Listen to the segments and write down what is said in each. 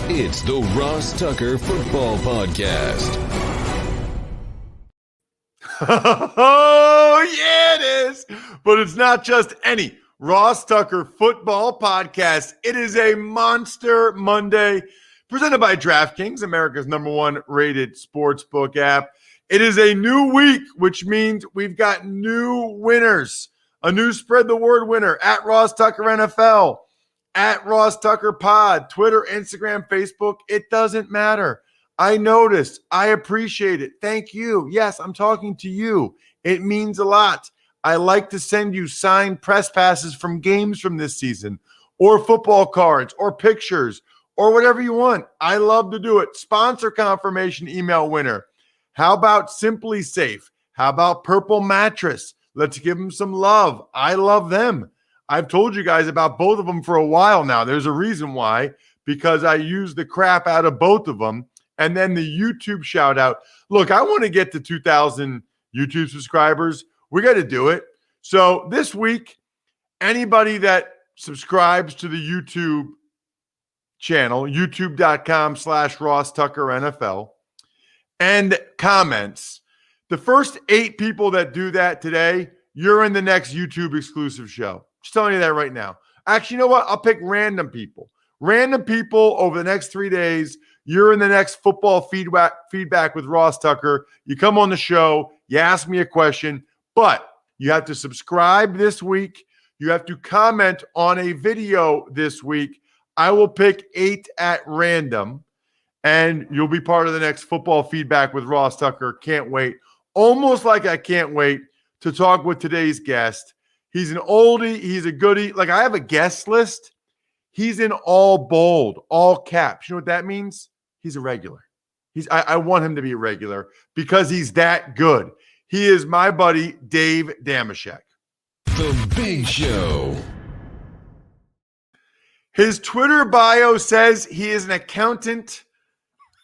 It's the Ross Tucker Football Podcast. Oh, yeah, it is. But it's not just any Ross Tucker Football Podcast. It is a Monster Monday presented by DraftKings, America's #1 rated sportsbook app. It is a new week, which means we've got new winners. A new Spread the Word winner at Ross Tucker NFL, at RossTuckerPod, Twitter, Instagram, Facebook. It doesn't matter. I noticed. I appreciate it. Thank you. Yes, I'm talking to you. It means a lot. I like to send you signed press passes from games from this season, or football cards, or pictures, or whatever you want. I love to do it. Sponsor confirmation email winner. How about Simply Safe? How about Purple Mattress? Let's give them some love. I love them. I've told you guys about both of them for a while now. There's a reason why, because I use the crap out of both of them. And then the YouTube shout out. Look, I want to get to 2,000 YouTube subscribers. We got to do it. So this week, anybody that subscribes to the YouTube channel, youtube.com/RossTuckerNFL, and comments, the first 8 people that do that today, you're in the next YouTube exclusive show. Just telling you that right now. Actually, you know what? I'll pick random people. Random people over the next 3 days. You're in the next football feedback with Ross Tucker. You come on the show, you ask me a question, but you have to subscribe this week. You have to comment on a video this week. I will pick 8 at random, and you'll be part of the next football feedback with Ross Tucker. Can't wait. Almost like I can't wait to talk with today's guest. He's an oldie. He's a goodie. Like, I have a guest list. He's in all bold, all caps. You know what that means? He's a regular. I want him to be a regular because he's that good. He is my buddy, Dave Dameshek. The Big Show. His Twitter bio says he is an accountant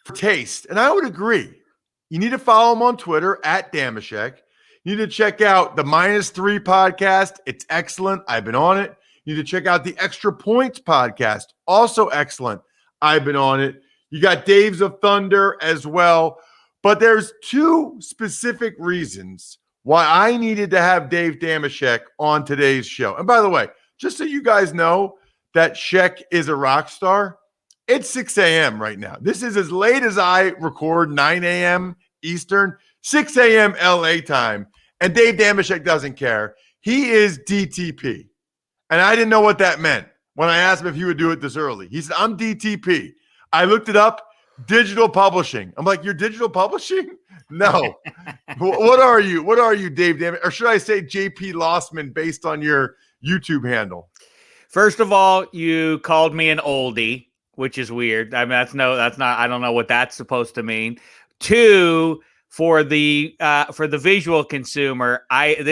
for taste, and I would agree. You need to follow him on Twitter at Dameshek. You need to check out the -3 podcast. It's excellent. I've been on it. You need to check out the Extra Points podcast. Also excellent. I've been on it. You got Dave's of Thunder as well. But there's 2 specific reasons why I needed to have Dave Dameshek on today's show. And by the way, just so you guys know that Sheck is a rock star, it's 6 a.m. right now. This is as late as I record, 9 a.m. Eastern, 6 a.m. LA time. And Dave Dameshek doesn't care. He is DTP. And I didn't know what that meant when I asked him if he would do it this early. He said, I'm DTP. I looked it up, digital publishing. I'm like, you're digital publishing? No. What are you? What are you, Dave Dameshek? Or should I say JP Lossman based on your YouTube handle? First of all, you called me an oldie, which is weird. I mean, that's not, I don't know what that's supposed to mean. 2, for the visual consumer,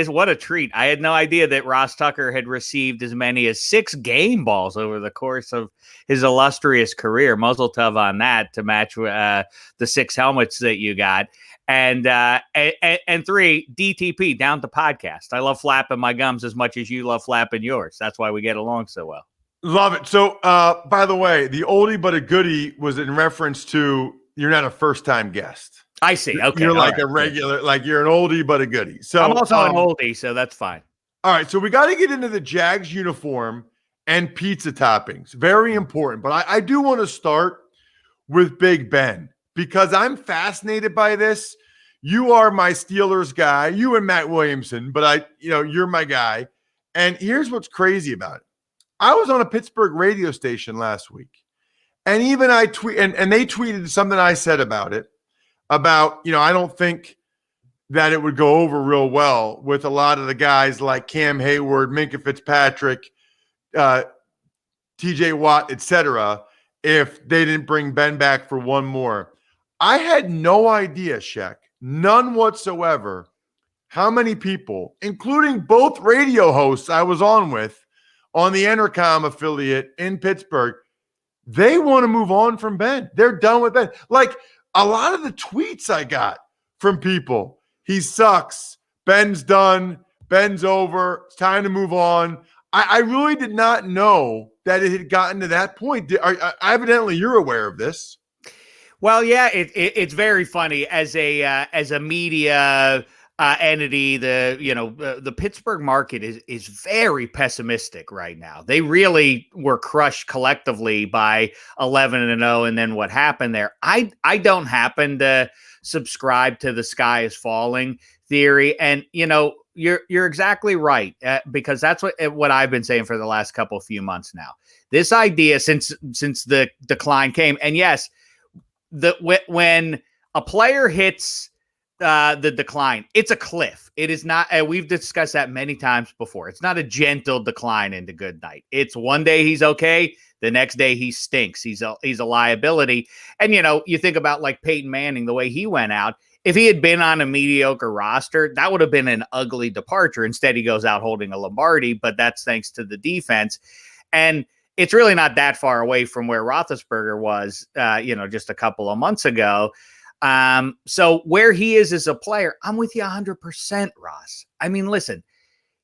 what a treat. I had no idea that Ross Tucker had received as many as 6 game balls over the course of his illustrious career. Muzzle tov on that to match the 6 helmets that you got. And 3, DTP, down to podcast. I love flapping my gums as much as you love flapping yours. That's why we get along so well. Love it. So, by the way, the oldie but a goodie was in reference to you're not a first-time guest. I see. Okay. You're like a regular, like you're an oldie but a goodie. So I'm also an oldie, so that's fine. All right. So we got to get into the Jags uniform and pizza toppings. Very important. But I do want to start with Big Ben because I'm fascinated by this. You are my Steelers guy, you and Matt Williamson, but you're my guy. And here's what's crazy about it. I was on a Pittsburgh radio station last week, and even I tweet and they tweeted something I said about it. About, I don't think that it would go over real well with a lot of the guys like Cam Hayward, Minkah Fitzpatrick, TJ Watt, etc., if they didn't bring Ben back for one more. I had no idea, Sheck, none whatsoever, how many people, including both radio hosts I was on with on the Entercom affiliate in Pittsburgh, they want to move on from Ben. They're done with Ben. Like, a lot of the tweets I got from people, he sucks, Ben's done, Ben's over, it's time to move on. I really did not know that it had gotten to that point. Evidently, you're aware of this. Well, yeah, it's very funny as a media entity. The Pittsburgh market is very pessimistic right now. They really were crushed collectively by 11-0, and then what happened there. I don't happen to subscribe to the sky is falling theory, and you're exactly right, because that's what I've been saying for the last few months now. This idea since the decline came, and yes. When a player hits the decline, it's a cliff. It is not. We've discussed that many times before. It's not a gentle decline into good night. It's one day he's okay, the next day he stinks. He's a liability. And you think about like Peyton Manning, the way he went out. If he had been on a mediocre roster, that would have been an ugly departure. Instead, he goes out holding a Lombardi, but that's thanks to the defense. And it's really not that far away from where Roethlisberger was, just a couple of months ago. So where he is as a player, I'm with you 100%, Ross. I mean, listen,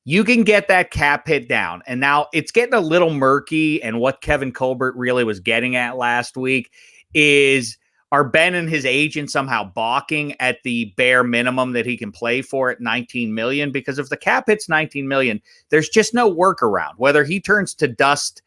you can get that cap hit down. And now it's getting a little murky. And what Kevin Colbert really was getting at last week is, are Ben and his agent somehow balking at the bare minimum that he can play for at $19 million? Because if the cap hits $19 million, there's just no workaround. Whether he turns to dust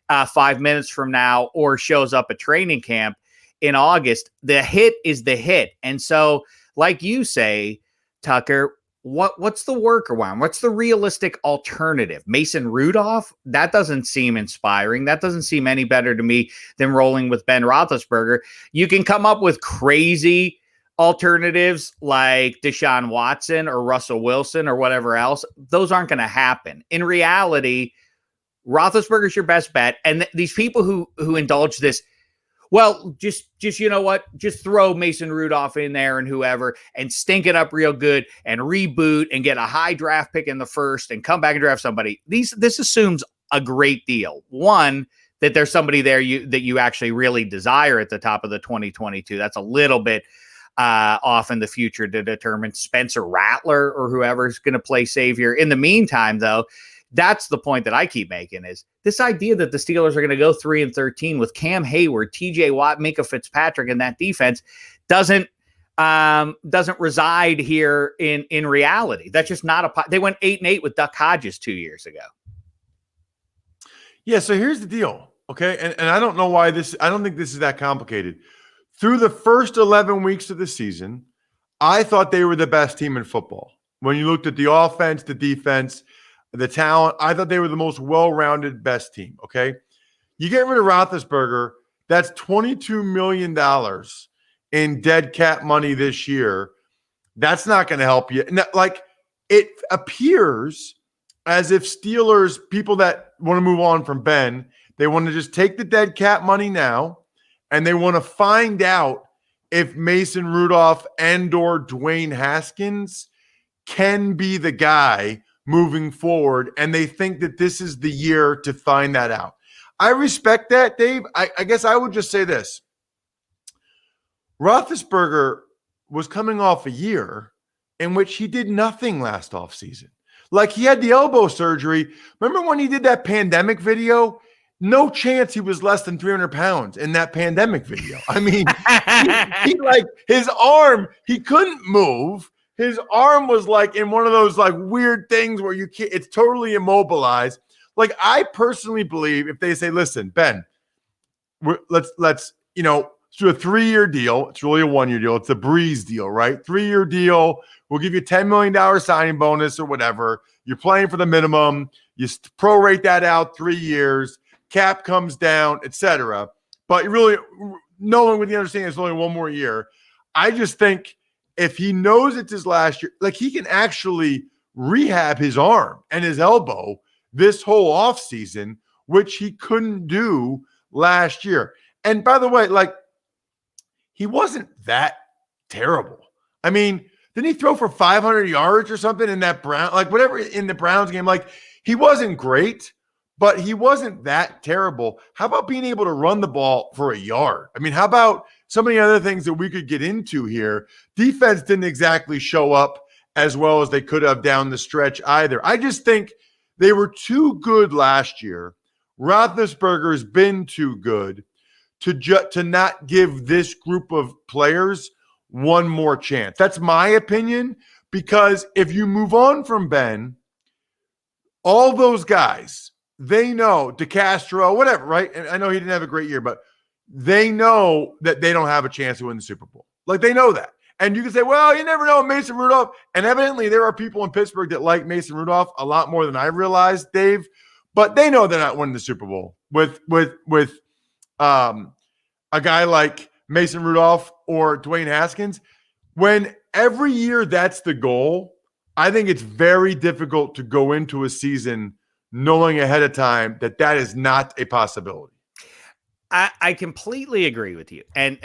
5 minutes from now or shows up at training camp in August, the hit is the hit. And so, like you say, Tucker, what's the workaround? What's the realistic alternative? Mason Rudolph? That doesn't seem inspiring. That doesn't seem any better to me than rolling with Ben Roethlisberger. You can come up with crazy alternatives like Deshaun Watson or Russell Wilson or whatever else. Those aren't going to happen. In reality, Roethlisberger's your best bet. And these people who indulge this, well, just you know what? Just throw Mason Rudolph in there and whoever and stink it up real good and reboot and get a high draft pick in the first and come back and draft somebody. This assumes a great deal. One, that there's somebody there that you actually really desire at the top of the 2022. That's a little bit off in the future to determine. Spencer Rattler or whoever's going to play savior. In the meantime, though, that's the point that I keep making, is this idea that the Steelers are going to go 3-13 with Cam Hayward, TJ Watt, Minka Fitzpatrick, and that defense doesn't reside here in reality. That's just not they went 8-8 with Duck Hodges 2 years ago. Yeah. So here's the deal. Okay. And I don't know why I don't think this is that complicated. Through the first 11 weeks of the season, I thought they were the best team in football. When you looked at the offense, the defense, the talent, I thought they were the most well-rounded, best team, okay? You get rid of Roethlisberger, that's $22 million in dead cap money this year. That's not going to help you. Like, it appears as if Steelers, people that want to move on from Ben, they want to just take the dead cap money now, and they want to find out if Mason Rudolph and/or Dwayne Haskins can be the guy moving forward, and they think that this is the year to find that out. I respect that, Dave. I guess I would just say this. Roethlisberger was coming off a year in which he did nothing last offseason. Like, he had the elbow surgery. Remember when he did that pandemic video? No chance he was less than 300 pounds in that pandemic video. I mean, he like, his arm, he couldn't move. His arm was like in one of those like weird things where you can't, it's totally immobilized. Like, I personally believe if they say, listen, Ben, let's do a 3-year deal. It's really a 1-year deal. It's a Breeze deal, right? 3-year deal. We'll give you $10 million signing bonus or whatever. You're playing for the minimum. You prorate that out 3 years. Cap comes down, etc. But really, knowing with the understanding it's only 1 more year, I just think if he knows it's his last year, like, he can actually rehab his arm and his elbow this whole offseason, which he couldn't do last year. And by the way, like, he wasn't that terrible. I mean, didn't he throw for 500 yards or something in that whatever in the Browns game? Like, he wasn't great, but he wasn't that terrible. How about being able to run the ball for a yard? I mean, how about so many other things that we could get into here? Defense didn't exactly show up as well as they could have down the stretch either. I just think they were too good last year Roethlisberger's been too good to not give this group of players one more chance. That's my opinion, because if you move on from Ben, all those guys, they know, DeCastro, whatever, right? And I know he didn't have a great year, but they know that they don't have a chance to win the Super Bowl. Like, they know that. And you can say, well, you never know Mason Rudolph. And evidently there are people in Pittsburgh that like Mason Rudolph a lot more than I realized, Dave. But they know they're not winning the Super Bowl with a guy like Mason Rudolph or Dwayne Haskins. When every year that's the goal, I think it's very difficult to go into a season knowing ahead of time that that is not a possibility. I completely agree with you. And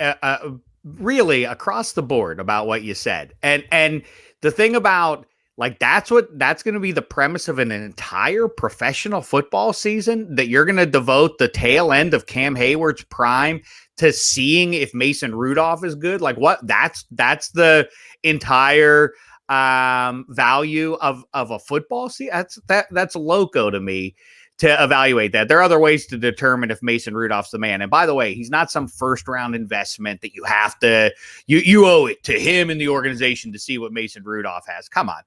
really across the board about what you said. And the thing about, like, that's going to be the premise of an entire professional football season, that you're going to devote the tail end of Cam Hayward's prime to seeing if Mason Rudolph is good. Like, what? That's the entire value of a football season. That's loco to me to evaluate that. There are other ways to determine if Mason Rudolph's the man. And by the way, he's not some first round investment that you have to, you owe it to him and the organization to see what Mason Rudolph has. Come on.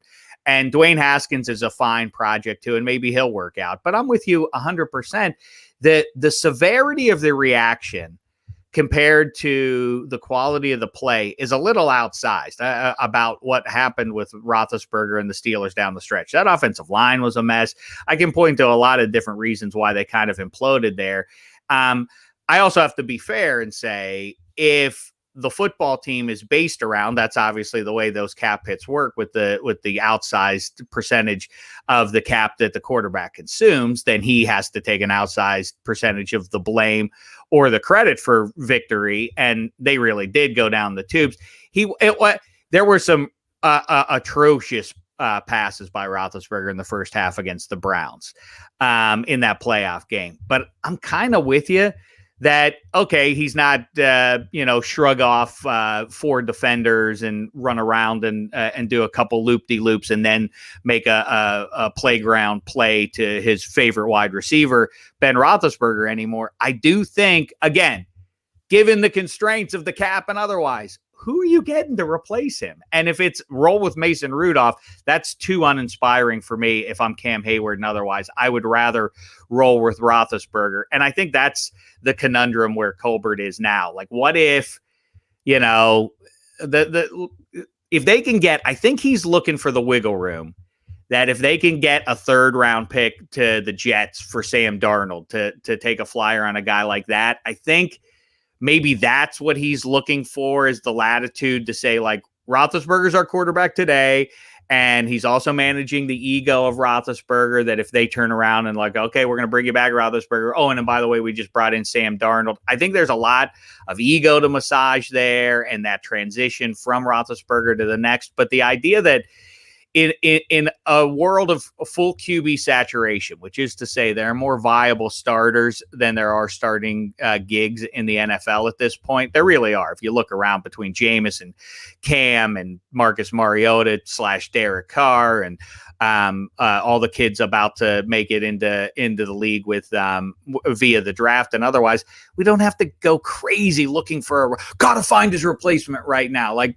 And Dwayne Haskins is a fine project too, and maybe he'll work out. But I'm with you 100% that the severity of the reaction compared to the quality of the play is a little outsized about what happened with Roethlisberger and the Steelers down the stretch. That offensive line was a mess. I can point to a lot of different reasons why they kind of imploded there. I also have to be fair and say, if the football team is based around, that's obviously the way those cap hits work with the outsized percentage of the cap that the quarterback consumes, then he has to take an outsized percentage of the blame or the credit for victory. And they really did go down the tubes. There were some atrocious passes by Roethlisberger in the first half against the Browns in that playoff game. But I'm kind of with you that, okay, he's not, shrug off 4 defenders and run around and do a couple loop-de-loops and then make a playground play to his favorite wide receiver, Ben Roethlisberger, anymore. I do think, again, given the constraints of the cap and otherwise, who are you getting to replace him? And if it's roll with Mason Rudolph, that's too uninspiring for me. If I'm Cam Hayward and otherwise, I would rather roll with Roethlisberger. And I think that's the conundrum where Colbert is now. Like, what if, if they can get, I think he's looking for the wiggle room, that if they can get a 3rd round pick to the Jets for Sam Darnold to take a flyer on a guy like that, I think maybe that's what he's looking for, is the latitude to say, like, Roethlisberger's our quarterback today, and he's also managing the ego of Roethlisberger, that if they turn around and like, okay, we're going to bring you back, Roethlisberger. Oh, and by the way, we just brought in Sam Darnold. I think there's a lot of ego to massage there, and that transition from Roethlisberger to the next. But the idea that in a world of full QB saturation, which is to say there are more viable starters than there are starting gigs in the NFL at this point. There really are. If you look around between Jameis and Cam and Marcus Mariota / Derek Carr and all the kids about to make it into the league with via the draft and otherwise, we don't have to go crazy looking for gotta find his replacement right now. Like,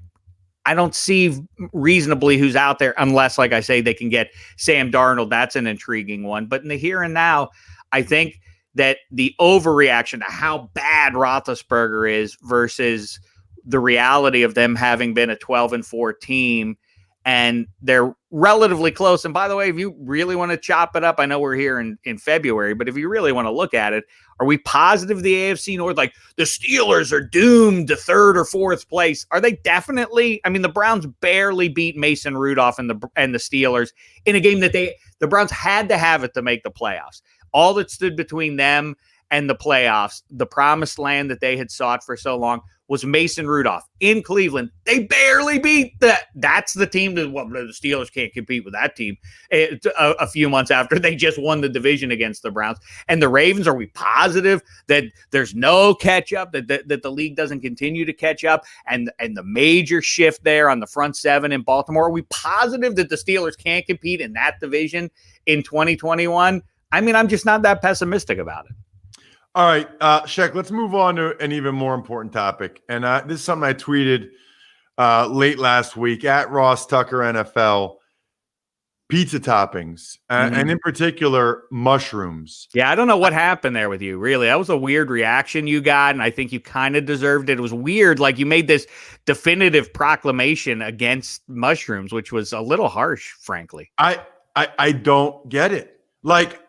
I don't see reasonably who's out there unless, like I say, they can get Sam Darnold. That's an intriguing one. But in the here and now, I think that the overreaction to how bad Roethlisberger is versus the reality of them having been a 12-4 team, and they're relatively close. And by the way, if you really want to chop it up, I know we're here in February, but if you really want to look at it, are we positive the AFC North, like the Steelers are doomed to 3rd or 4th place? Are they definitely? I mean, the Browns barely beat Mason Rudolph and the Steelers in a game that the Browns had to have it to make the playoffs. All that stood between them and the playoffs, the promised land that they had sought for so long, was Mason Rudolph in Cleveland. They barely beat that. That's the team that, well, the Steelers can't compete with that team a few months after they just won the division against the Browns. And the Ravens, are we positive that there's no catch up, that the league doesn't continue to catch up? And the major shift there on the front 7 in Baltimore, are we positive that the Steelers can't compete in that division in 2021? I mean, I'm just not that pessimistic about it. All right, Shek, let's move on to an even more important topic. And this is something I tweeted late last week at Ross Tucker NFL. Pizza toppings, and in particular, mushrooms. Yeah, I don't know what happened there with you, really. That was a weird reaction you got, and I think you kind of deserved it. It was weird. Like, you made this definitive proclamation against mushrooms, which was a little harsh, frankly. I don't get it. Like,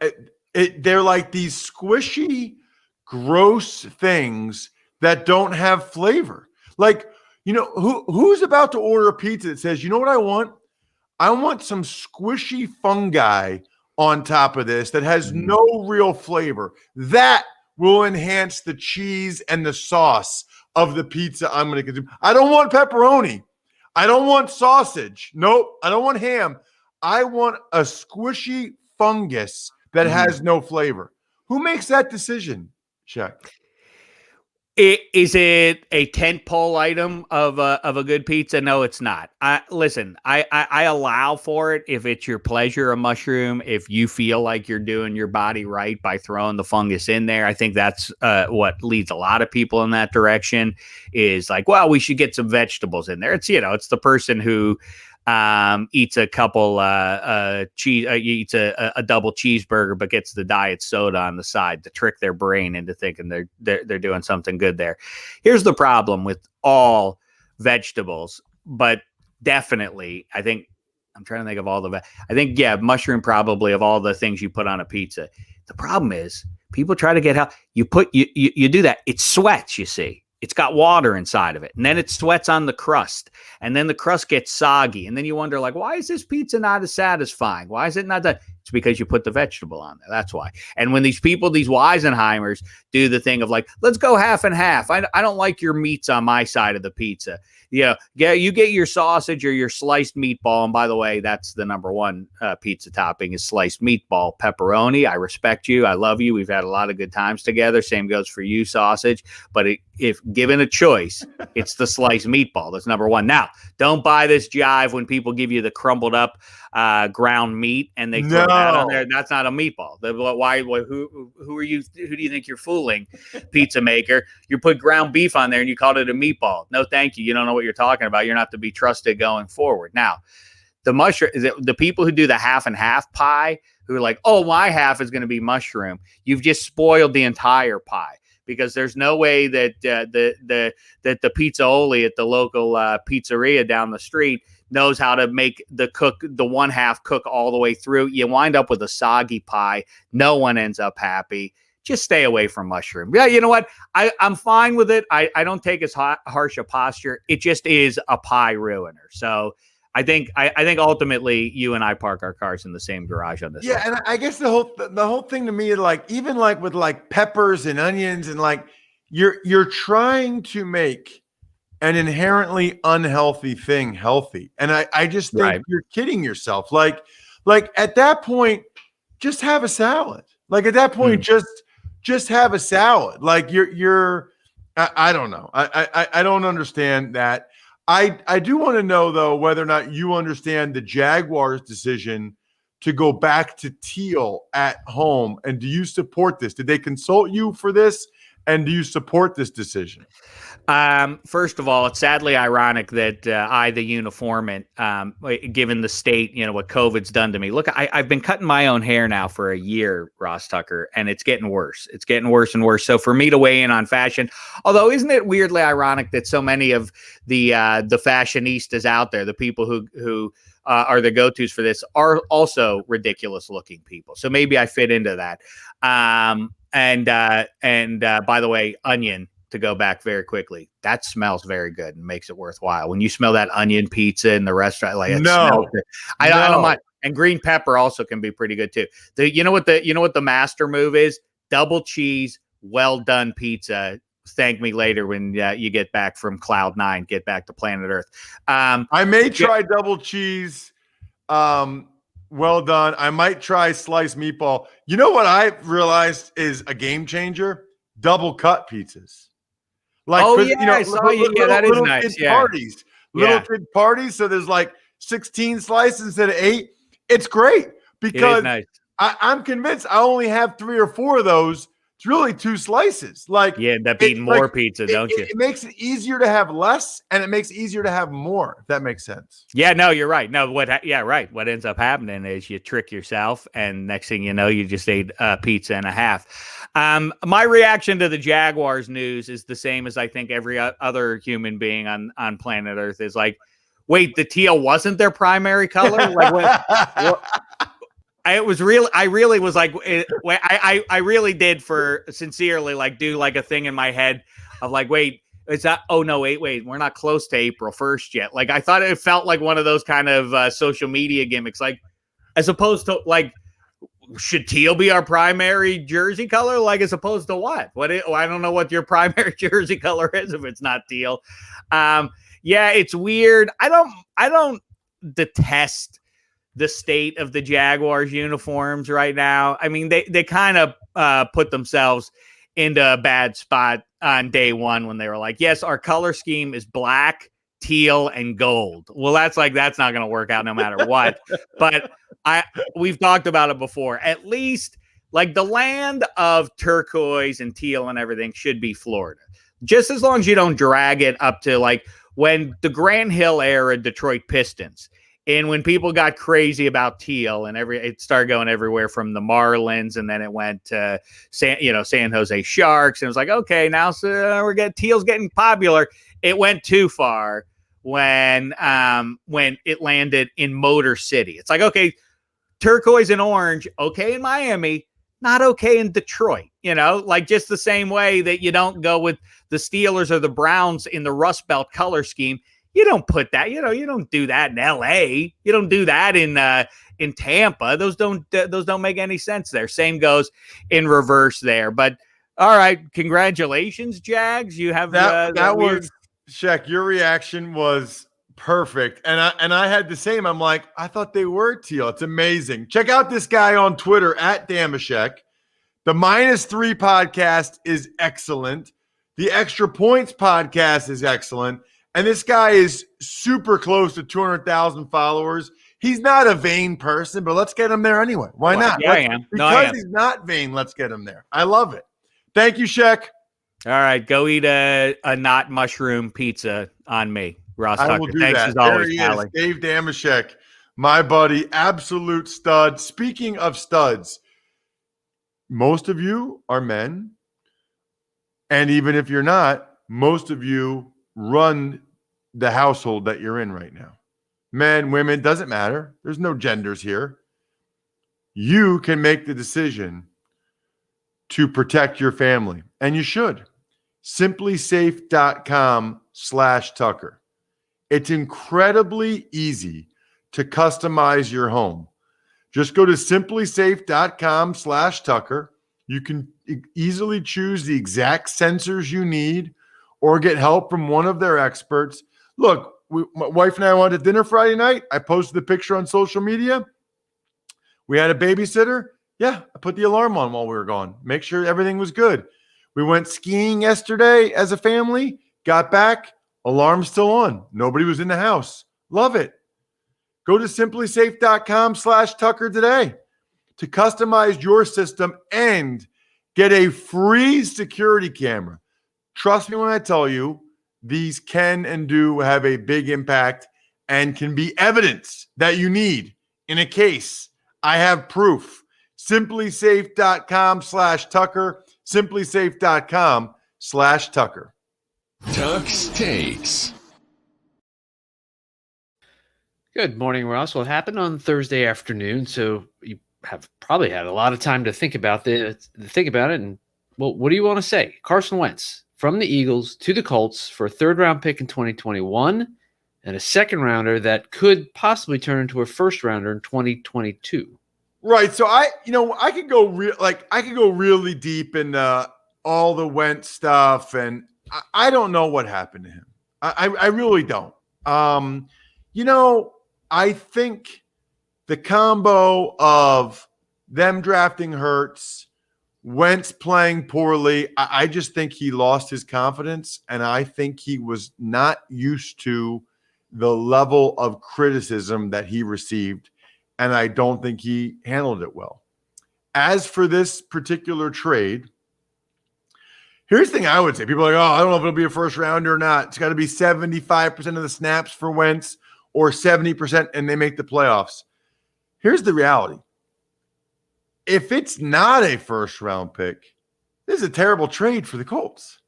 they're like these squishy, gross things that don't have flavor. Like, who's about to order a pizza that says, you know what I want? I want some squishy fungi on top of this that has no real flavor. That will enhance the cheese and the sauce of the pizza I'm going to consume. I don't want pepperoni. I don't want sausage. Nope. I don't want ham. I want a squishy fungus that has no flavor. Who makes that decision, Shek? Is it a tentpole item of a good pizza? No, it's not. I allow for it if it's your pleasure, a mushroom. If you feel like you're doing your body right by throwing the fungus in there, I think that's what leads a lot of people in that direction. Is like, well, we should get some vegetables in there. It's it's the person who eats a couple eats a double cheeseburger, but gets the diet soda on the side to trick their brain into thinking they're doing something good there. Here's the problem with all vegetables, but definitely, I think I'm trying to think of all mushroom probably of all the things you put on a pizza. The problem is people try to get how you do that. It sweats, you see. It's got water inside of it, and then it sweats on the crust, and then the crust gets soggy, and then you wonder, like, why is this pizza not as satisfying? Why is it not that? It's because you put the vegetable on there. That's why. And when these people, these Weisenheimers, do the thing of like, let's go half and half. I don't like your meats on my side of the pizza. You get your sausage or your sliced meatball. And by the way, that's the number one pizza topping is sliced meatball. Pepperoni. I respect you. I love you. We've had a lot of good times together. Same goes for you, sausage. But if given a choice, it's the sliced meatball. That's number one. Now, don't buy this jive when people give you the crumbled up ground meat and they throw that on there. That's not a meatball. Who are you? Who do you think you're fooling, pizza maker? You put ground beef on there and you called it a meatball. No, thank you. You don't know what you're talking about. You're not to be trusted going forward. Now, the people who do the half and half pie, who are like, oh, my half is going to be mushroom. You've just spoiled the entire pie. Because there's no way that the pizzaoli at the local pizzeria down the street knows how to make the one half cook all the way through. You wind up with a soggy pie. No one ends up happy. Just stay away from mushroom. Yeah, you know what? I'm fine with it. I don't take as harsh a posture. It just is a pie ruiner. So I think ultimately you and I park our cars in the same garage on this. Yeah, and I guess the whole thing to me is like, even like with like peppers and onions and like you're trying to make an inherently unhealthy thing healthy. And I just think you're kidding yourself. Like at that point, just have a salad. Like at that point, just have a salad. Like I don't know. I don't understand that. I do want to know, though, whether or not you understand the Jaguars' decision to go back to teal at home. And do you support this? Did they consult you for this? And do you support this decision? First of all, it's sadly ironic that I, the uniformant, given the state, what COVID's done to me. Look, I've been cutting my own hair now for a year, Ross Tucker, and it's getting worse. It's getting worse and worse. So for me to weigh in on fashion, although isn't it weirdly ironic that so many of the fashionistas out there, the people who are the go-tos for this, are also ridiculous looking people. So maybe I fit into that. And by the way, onion, to go back very quickly, that smells very good and makes it worthwhile. When you smell that onion pizza in the restaurant, like smells good. I don't mind. And green pepper also can be pretty good too. You know what the master move is? Double cheese, well done pizza. Thank me later when you get back from Cloud 9, get back to planet Earth. I may try double cheese. Well done. I might try sliced meatball. You know what I realized is a game changer? Double cut pizzas. Like, I saw you. Yeah, that is nice. Kid parties, little kid parties. So there's like 16 slices instead of 8. It's great because I'm convinced I only have 3 or 4 of those. It's really 2 slices. Like, You end up eating more pizza, don't you? It makes it easier to have less, and it makes it easier to have more, if that makes sense. Yeah, no, you're right. No, right. What ends up happening is you trick yourself, and next thing you know, you just ate a pizza and a half. My reaction to the Jaguars news is the same as I think every other human being on planet Earth is like, wait, the teal wasn't their primary color? Like, what? I really was like, I really did for sincerely like do like a thing in my head of like, wait, is that? Oh no, wait, we're not close to April 1st yet. Like I thought it felt like one of those kind of social media gimmicks, like as opposed to like, should teal be our primary jersey color? Like as opposed to what? I don't know what your primary jersey color is if it's not teal. Yeah, it's weird. I don't detest the state of the Jaguars uniforms right now. I mean, they kind of put themselves into a bad spot on day one when they were like, yes, our color scheme is black, teal, and gold. Well, that's not going to work out no matter what. But we've talked about it before. At least like the land of turquoise and teal and everything should be Florida. Just as long as you don't drag it up to like when the Grant Hill era Detroit Pistons. And when people got crazy about teal and it started going everywhere from the Marlins and then it went to San Jose Sharks. And it was like, okay, now teal's getting popular. It went too far when it landed in Motor City. It's like, okay, turquoise and orange, okay in Miami, not okay in Detroit, like just the same way that you don't go with the Steelers or the Browns in the Rust Belt color scheme. You don't put that, you don't do that in LA. You don't do that in Tampa. Those don't make any sense there. Same goes in reverse there. But all right, congratulations, Jags. You have that was Shaq. Your reaction was perfect, and I had the same. I'm like, I thought they were teal. It's amazing. Check out this guy on Twitter at Dameshek. The -3 podcast is excellent. The Extra Points podcast is excellent. And this guy is super close to 200,000 followers. He's not a vain person, but let's get him there anyway. Why not? Yeah, I am. Because he's not vain, let's get him there. I love it. Thank you, Shaq. All right, go eat a not mushroom pizza on me, Ross Tucker. I will do Thanks that. as always, there he Allie. is, Dave Dameshek, my buddy, absolute stud. Speaking of studs, most of you are men, and even if you're not, most of you run the household that you're in right now. Men, women, doesn't matter. There's no genders here. You can make the decision to protect your family, and you should. Simplysafe.com/Tucker. It's incredibly easy to customize your home. Just go to simplysafe.com/Tucker. You can easily choose the exact sensors you need or get help from one of their experts. Look, my wife and I went to dinner Friday night. I posted the picture on social media. We had a babysitter. Yeah, I put the alarm on while we were gone. Make sure everything was good. We went skiing yesterday as a family. Got back, alarm still on. Nobody was in the house. Love it. Go to simplysafe.com/Tucker today to customize your system and get a free security camera. Trust me when I tell you, these can and do have a big impact and can be evidence that you need in a case. I have proof. Simplysafe.com/Tucker. Simplysafe.com/Tucker. Tuck's Takes. Good morning, Ross. What happened on Thursday afternoon? So you have probably had a lot of time to think about it. And well, what do you want to say? Carson Wentz from the Eagles to the Colts for a third-round pick in 2021 and a second-rounder that could possibly turn into a first-rounder in 2022. Right. So I could go really deep in all the Wentz stuff, and I don't know what happened to him. I really don't. I think the combo of them drafting Hurts, Wentz playing poorly, I just think he lost his confidence, and I think he was not used to the level of criticism that he received, and I don't think he handled it well. as for this particular trade, here's the thing I would say. People are like, oh, I don't know if it'll be a first rounder or not. It's got to be 75% of the snaps for Wentz or 70% and they make the playoffs. Here's the reality. If it's not a first round pick, this is a terrible trade for the Colts,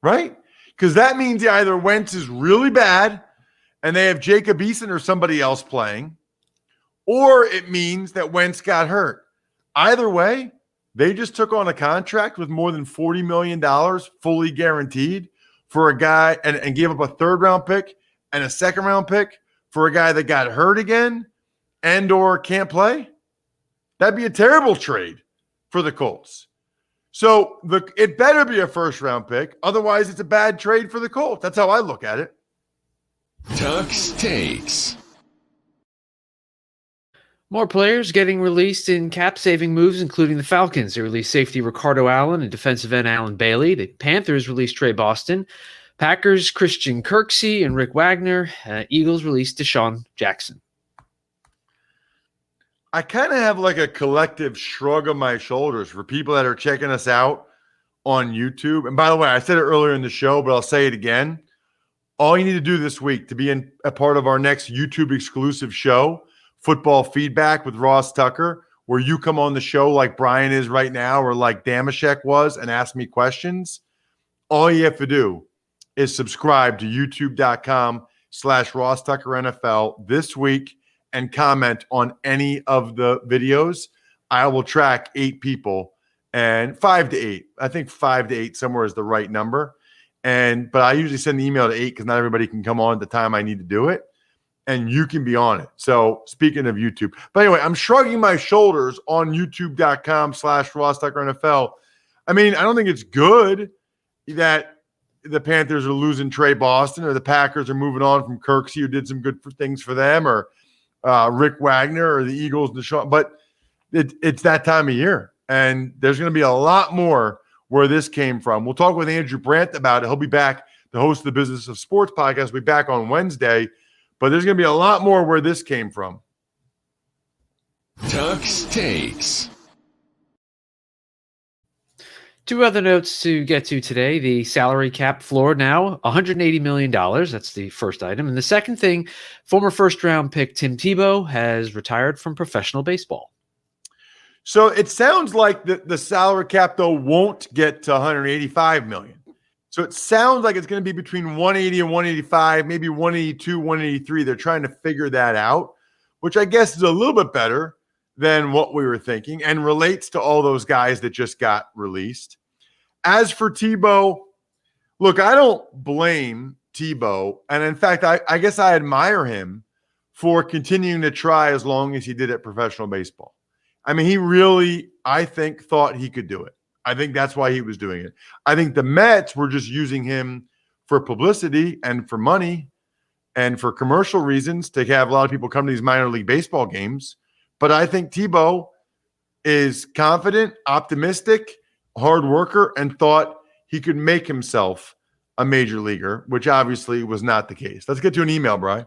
right? Because that means either Wentz is really bad and they have Jacob Eason or somebody else playing, or it means that Wentz got hurt. Either way, they just took on a contract with more than $40 million fully guaranteed for a guy and gave up a third-round pick and a second-round pick for a guy that got hurt again and or can't play. That'd be a terrible trade for the Colts. So it better be a first-round pick. Otherwise, it's a bad trade for the Colts. That's how I look at it. Tuck's Takes. More players getting released in cap-saving moves, including the Falcons. They released safety Ricardo Allen and defensive end Alan Bailey. The Panthers released Trey Boston. Packers, Christian Kirksey and Rick Wagner. Eagles released Deshaun Jackson. I kind of have like a collective shrug of my shoulders for people that are checking us out on YouTube. And by the way, I said it earlier in the show, but I'll say it again. All you need to do this week to be a part of our next YouTube exclusive show, Football Feedback with Ross Tucker, where you come on the show like Brian is right now or like Dameshek was and ask me questions. All you have to do is subscribe to youtube.com/RossTuckerNFL this week and comment on any of the videos. I will track 8 people and 5 to 8. I think 5 to 8 somewhere is the right number. But I usually send the email to 8 because not everybody can come on at the time I need to do it. And you can be on it. So speaking of YouTube, but anyway, I'm shrugging my shoulders on youtube.com/RossTuckerNFL. I mean, I don't think it's good that the Panthers are losing Trey Boston or the Packers are moving on from Kirksey, who did some good things for them, or Rick Wagner or the Eagles, Deshaun. But it's that time of year. And there's going to be a lot more where this came from. We'll talk with Andrew Brandt about it. He'll be back, the host of the Business of Sports podcast. We'll be back on Wednesday. But there's going to be a lot more where this came from. Tuck's Takes. 2 other notes to get to today. The salary cap floor now $180 million. That's the first item. And the second thing, former first-round pick Tim Tebow has retired from professional baseball. So it sounds like the salary cap, though, won't get to $185 million. So it sounds like it's going to be between 180 and 185, maybe 182, 183. They're trying to figure that out, which I guess is a little bit better than what we were thinking and relates to all those guys that just got released. As for Tebow, look, I don't blame Tebow. And in fact, I guess I admire him for continuing to try as long as he did at professional baseball. I mean, he really, I think, thought he could do it. I think that's why he was doing it. I think the Mets were just using him for publicity and for money and for commercial reasons to have a lot of people come to these minor league baseball games. But I think Tebow is confident, optimistic, hard worker, and thought he could make himself a major leaguer, which obviously was not the case. Let's get to an email, Brian.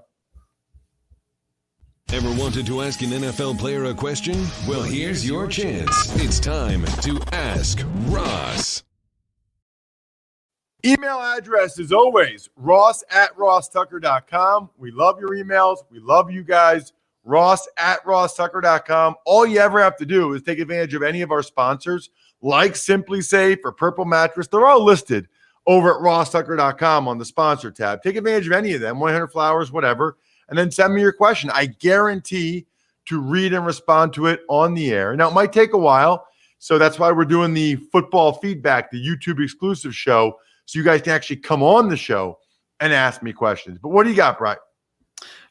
Ever wanted to ask an NFL player a question? Well, here's your chance. It's time to Ask Ross. Email address is always ross@rosstucker.com. We love your emails. We love you guys. ross@rosstucker.com. All you ever have to do is take advantage of any of our sponsors, like Simply Safe or Purple Mattress. They're all listed over at rosstucker.com on the sponsor tab. Take advantage of any of them, 100 Flowers, whatever, and then send me your question. I guarantee to read and respond to it on the air. Now, it might take a while, so that's why we're doing the Football Feedback, the YouTube exclusive show, so you guys can actually come on the show and ask me questions. But what do you got, Brian?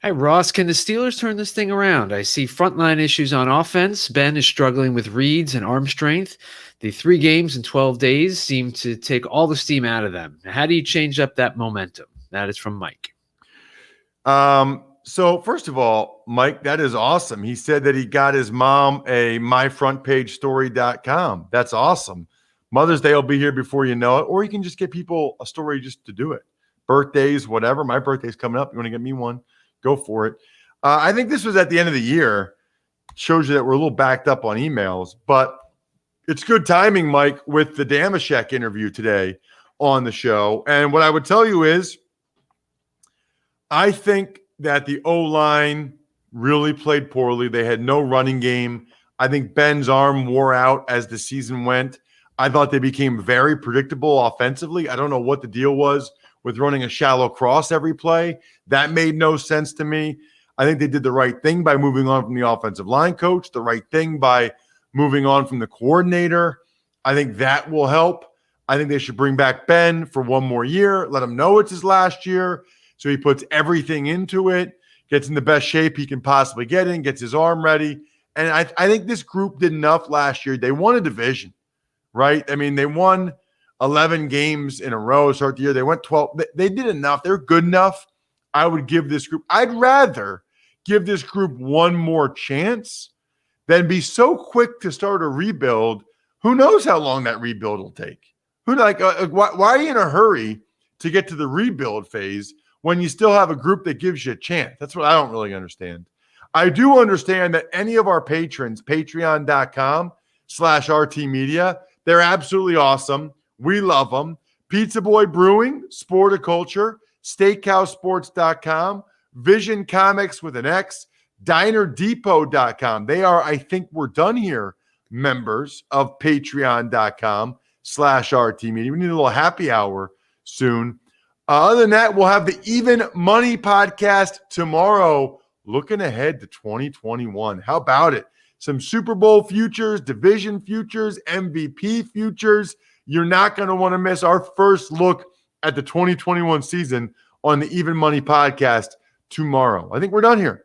Hey, Ross, can the Steelers turn this thing around? I see frontline issues on offense. Ben is struggling with reads and arm strength. The 3 games in 12 days seem to take all the steam out of them. Now, how do you change up that momentum? That is from Mike. So first of all, Mike, that is awesome. He said that he got his mom a myfrontpagestory.com. That's awesome. Mother's Day will be here before you know it, or you can just get people a story just to do it. Birthdays, whatever. My birthday's coming up. You want to get me one? Go for it. I think this was at the end of the year, shows you that we're a little backed up on emails, but it's good timing, Mike, with the Dameshek interview today on the show. And what I would tell you is I think that the O-line really played poorly. They had no running game. I think Ben's arm wore out as the season went. I thought they became very predictable offensively. I don't know what the deal was with running a shallow cross every play. That made no sense to me. I think they did the right thing by moving on from the offensive line coach, the right thing by moving on from the coordinator. I think that will help. I think they should bring back Ben for one more year, let him know it's his last year, so he puts everything into it, gets in the best shape he can possibly get in, gets his arm ready. And I think this group did enough last year. They won a division, right? I mean, they won 11 games in a row to start the year. They went 12. They did enough. They're good enough. I would give this group – I'd rather give this group one more chance than be so quick to start a rebuild. Who knows how long that rebuild will take? Why are you in a hurry to get to the rebuild phase when you still have a group that gives you a chance? That's what I don't really understand. I do understand that any of our patrons, patreon.com/RTmedia, they're absolutely awesome. We love them. Pizza Boy Brewing, Sporticulture, SteakhouseSports.com, Vision Comics with an X, DinerDepot.com. They are, I think we're done here, members of patreon.com/RTmedia. We need a little happy hour soon. Other than that, we'll have the Even Money podcast tomorrow, looking ahead to 2021. How about it? Some Super Bowl futures, division futures, MVP futures. You're not going to want to miss our first look at the 2021 season on the Even Money podcast tomorrow. I think we're done here.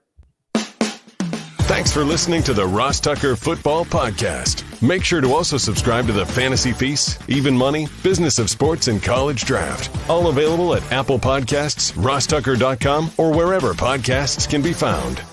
Thanks for listening to the Ross Tucker Football Podcast. Make sure to also subscribe to the Fantasy Feast, Even Money, Business of Sports, and College Draft. All available at Apple Podcasts, RossTucker.com, or wherever podcasts can be found.